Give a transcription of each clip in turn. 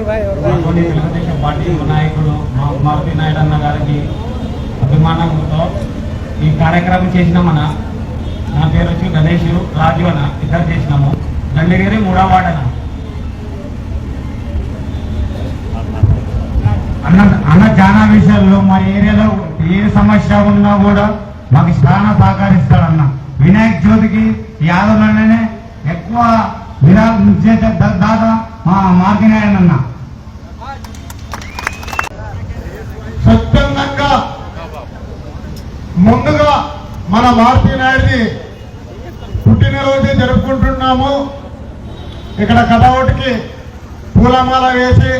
Telugu Desam party నాయకుడు మారుతి నాయుడు అన్న గారికి అభిమానంతో ఈ కార్యక్రమం చేసినామన్న. నా పేరు వచ్చి గణేష్, రాజు అన్న, ఇద్దరు చేసినాము. దండగిరి 3వ వార్డు అన్న చాలా విషయాల్లో మా ఏరియాలో ఏ సమస్య ఉన్నా కూడా మాకు చాలా సహకరిస్తాడన్న. వినాయక చవితికి యాదవ్లోనే ఎక్కువ విరాళం చేసే దాత మా మార్కినాయనన్న. స్వచ్ఛందంగా ముందుగా మన మారుతి నాయుడిది పుట్టినరోజు జరుపుకుంటున్నాము. ఇక్కడ కటౌట్కి పూలమాల వేసి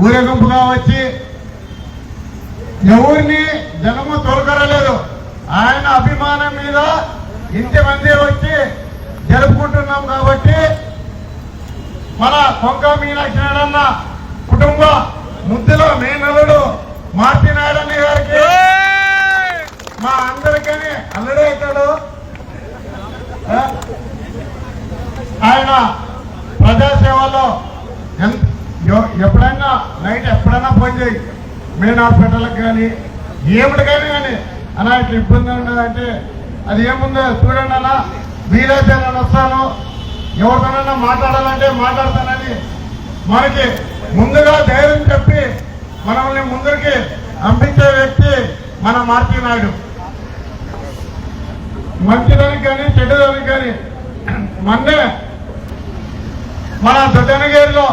ఊరేగింపుగా వచ్చి ఎవరిని జనము తోలుకరలేదు. ఆయన అభిమానం మీద ఇంతమంది వచ్చి జరుపుకుంటున్నాం కాబట్టి మన కొంక మీనాక్షి నాయుడన్న కుటుంబ ముద్దులో మేనల్లుడు మారుతి నాయుడన్న గారికి మా అందరికీ అల్లుడే అవుతాడు. ఆయన ప్రజాసేవలో ఎప్పుడైనా నైట్ ఎప్పుడైనా ఫోన్ చేయి, మెయిన్ హాస్పిటల్కి కానీ ఏమిటికైనా కానీ అలా ఇట్లా ఇబ్బంది ఉండదంటే అది ఏముందో చూడండి అన్న, వీలైతే నేను వస్తాను, ఎవరితోనైనా మాట్లాడాలంటే మాట్లాడతానని మనకి ముందుగా ధైర్యం చెప్పి మనల్ని ముందుకి పంపించే వ్యక్తి మన మారుతి నాయుడు. మంచిదానికి కానీ చెడ్డదానికి కానీ మొన్నే మన దొడ్డనగిరిలో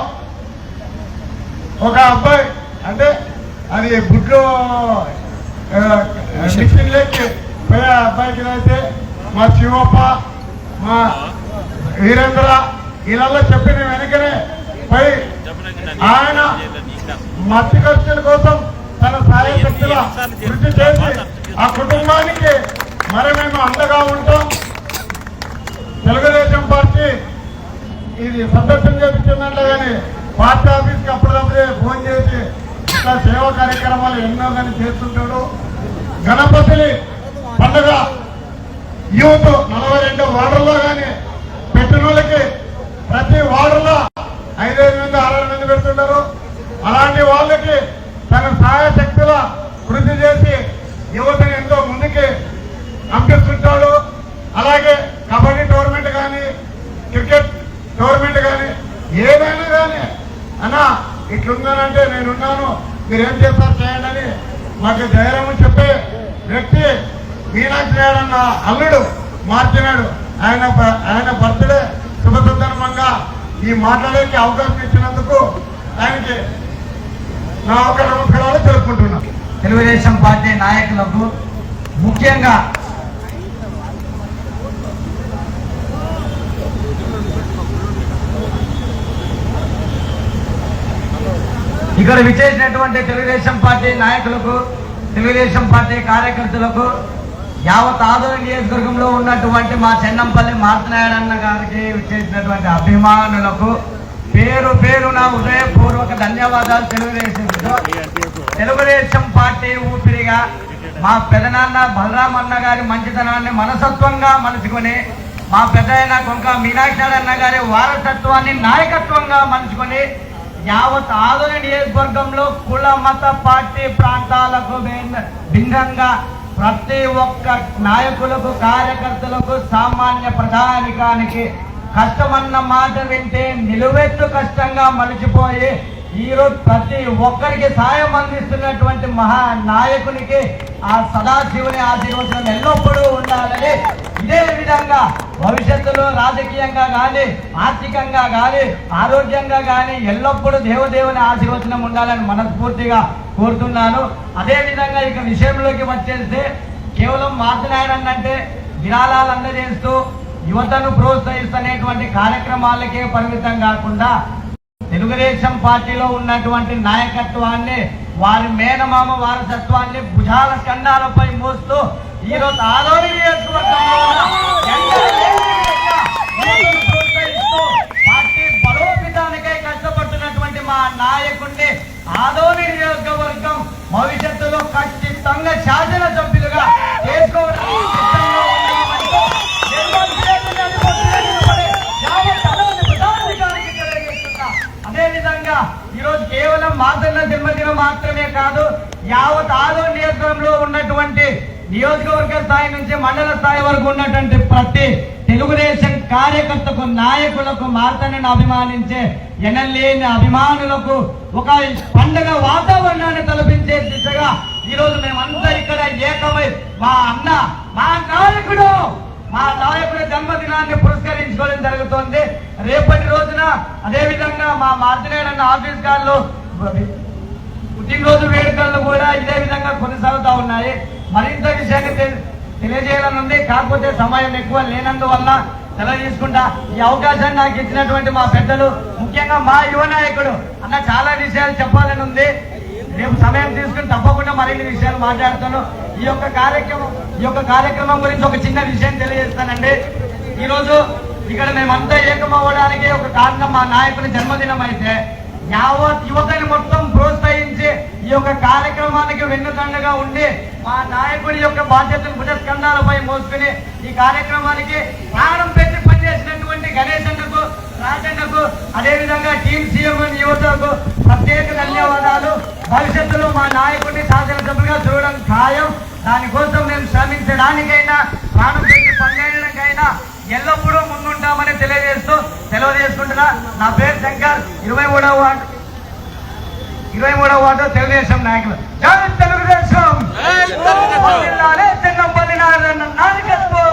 ఒక అబ్బాయి అంటే అది గుడ్లు మిషన్ లెక్కి పోయే అబ్బాయికి అయితే మా శివప్ప, మా వీరేంద్ర వీళ్ళల్లో చెప్పిన వెనుకనే పోయి ఆయన మత్స్య ఖర్చుల కోసం తన సాయశక్తుల కృషి చేసి ఆ కుటుంబానికి మరి మేము అండగా ఉంటాం. తెలుగుదేశం పార్టీ ఇది సదస్యం చేపించిందంటే కానీ పార్టీ ఆఫీస్కి అప్పటికప్పుడే ఫోన్ చేసి ఇట్లా సేవా కార్యక్రమాలు ఎన్నో కానీ చేస్తుంటాడు. గణపతిని పండుగ యూత్ 42 వార్డుల్లో కానీ పెట్టిన వాళ్ళకి ప్రతి వార్డులో 5 మంది 6 మంది పెడుతుంటారు. అలాంటి వాళ్ళకి తన సహాయశక్తుల కృషి చేసి యువతని ఎంతో ముందుకి పంపిస్తుంటాడు. అలాగే కబడ్డీ టోర్నమెంట్ కానీ క్రికెట్ టోర్నమెంట్ కానీ ఏదైనా కానీ అన్నా ఇట్లుందనంటే నేనున్నాను, మీరేం చేస్తారు చేయండి అని మాకు ధైర్యం చెప్పే వ్యక్తి మీనాక్షి నాయుడు అన్న అల్లుడు మార్చినాడు. ఆయన బర్త్డే శుభ సందర్భంగా ఈ మాట్లాడేకి అవకాశం ఇచ్చినందుకు ఆయనకి నా ఒక నమస్కారాలు తెలుపుకుంటున్నాను. తెలుగుదేశం పార్టీ నాయకులకు ముఖ్యంగా ఇక్కడ విచ్చేసినటువంటి తెలుగుదేశం పార్టీ నాయకులకు, తెలుగుదేశం పార్టీ కార్యకర్తలకు, యావత్ ఆదోని నియోజకవర్గంలో ఉన్నటువంటి మా చెన్నంపల్లి మారుతి నాయుడు అన్న గారికి విచ్చేసినటువంటి అభిమానులకు పేరు పేరున హృదయపూర్వక ధన్యవాదాలు తెలుగుదేశం పార్టీ ఊపిరిగా మా పెదనాన్న బలరాం అన్న గారి మంచితనాన్ని మనసత్వంగా మలుచుకొని, మా పెద్దయిన కొంక మీనాక్షి నాయుడు అన్న గారి వారసత్వాన్ని నాయకత్వంగా మలుచుకొని యావత్ ఆదోని నియోజకవర్గంలో కుల మత పార్టీ ప్రాంతాలకు భిన్నంగా ప్రతి ఒక్క నాయకులకు, కార్యకర్తలకు, సామాన్య ప్రజానికానికి కష్టమన్న మాట వింటే నిలువెత్తు కష్టంగా మలిచిపోయి ఈరోజు ప్రతి ఒక్కరికి సాయం అందిస్తున్నటువంటి మహా నాయకునికి ఆ సదాశివుని ఆశీర్వచనం ఎల్లప్పుడూ ఉండాలని, ఇదే విధంగా భవిష్యత్తులో రాజకీయంగా కానీ, ఆర్థికంగా కానీ, ఆరోగ్యంగా కానీ ఎల్లప్పుడూ దేవదేవుని ఆశీర్వచనం ఉండాలని మనస్ఫూర్తిగా కోరుతున్నాను. అదేవిధంగా ఇక విషయంలోకి వచ్చేస్తే కేవలం మారుతి నాయుడు అంటే విరాళాలు అందజేస్తూ యువతను ప్రోత్సహిస్తున్నటువంటి కార్యక్రమాలకే పరిమితం కాకుండా తెలుగుదేశం పార్టీలో ఉన్నటువంటి నాయకత్వాన్ని, వారి మేనమామ వారసత్వాన్ని భుజాల కండాలపై మోస్తూ ఈరోజు ఆదోని పార్టీ బలోపేతానికై కష్టపడుతున్నటువంటి మా నాయకుడిని ఆదోని నియోజకవర్గం భవిష్యత్తులో ఖచ్చితంగా శాసన సభ్యులుగా అదేవిధంగా విధంగా ఈరోజు కేవలం మాతన్న జన్మదినం మాత్రమే కాదు, యావత్ ఆదోని నియోజకవర్గంలో ఉన్నటువంటి నియోజకవర్గ స్థాయి నుంచి మండల స్థాయి వరకు ఉన్నటువంటి ప్రతి తెలుగుదేశం కార్యకర్తకు, నాయకులకు, మార్తన్నను అభిమానించే ఎనలేని అభిమానులకు ఒక పండుగ వాతావరణాన్ని తలపించే దిశగా ఈరోజు మేమంతా ఇక్కడ ఏకమై మా అన్న, మా నాయకుడి జన్మదినాన్ని పురస్కరించుకోవడం జరుగుతోంది. రేపటి రోజున అదే విధంగా మా మార్జినేడన్న ఆఫీస్ గారిలో పుట్టినరోజు వేడుకలను కూడా ఇదే విధంగా కొనసాగుతా ఉన్నాయి. మరింత విషయాన్ని తెలియజేయాలని ఉంది, కాకపోతే సమయం ఎక్కువ లేనందువల్ల సెలవు తీసుకుంటా. ఈ అవకాశాన్ని నాకు ఇచ్చినటువంటి మా పెద్దలు, ముఖ్యంగా మా యువ నాయకుడు అన్న చాలా విషయాలు చెప్పాలని ఉంది. రేపు సమయం తీసుకుని తప్పకుండా మరిన్ని విషయాలు మాట్లాడుతాను. ఈ యొక్క కార్యక్రమం గురించి ఒక చిన్న విషయం తెలియజేస్తానండి. ఈరోజు ఇక్కడ మేమంతా ఏకమవ్వడానికి ఒక కారణం మా నాయకుని జన్మదినం అయితే, యావత్ యువతని మొత్తం ప్రోత్సహించి ఈ యొక్క కార్యక్రమానికి వెన్నుదండగా ఉండి మా నాయకుడి యొక్క బాధ్యతను భుజస్కంధాలపై మోసుకుని ఈ కార్యక్రమానికి ప్రాణం పెట్టి పనిచేసినటువంటి గణేష్ అన్నకు, రాజన్నకు, అదేవిధంగా టీమ్ సీఎం యువతకు ప్రత్యేక ధన్యవాదాలు. భవిష్యత్తులో మా నాయకుడిని శాసనసభ్యులుగా చూడడం ఖాయం. దానికోసం మేము శ్రమించడానికైనా, ప్రాణం పెట్టి పనిచేయడానికైనా ఎల్లప్పుడూ ముందుంటామని తెలియజేస్తూ సెలవు చేసుకుంటున్నా. నా పేరు శంకర్, 23వ వార్డు తెలుగుదేశం నాయకులు. జై తెలుగుదేశం! చిన్నంపల్లి నారాయణ నాయకత్వం.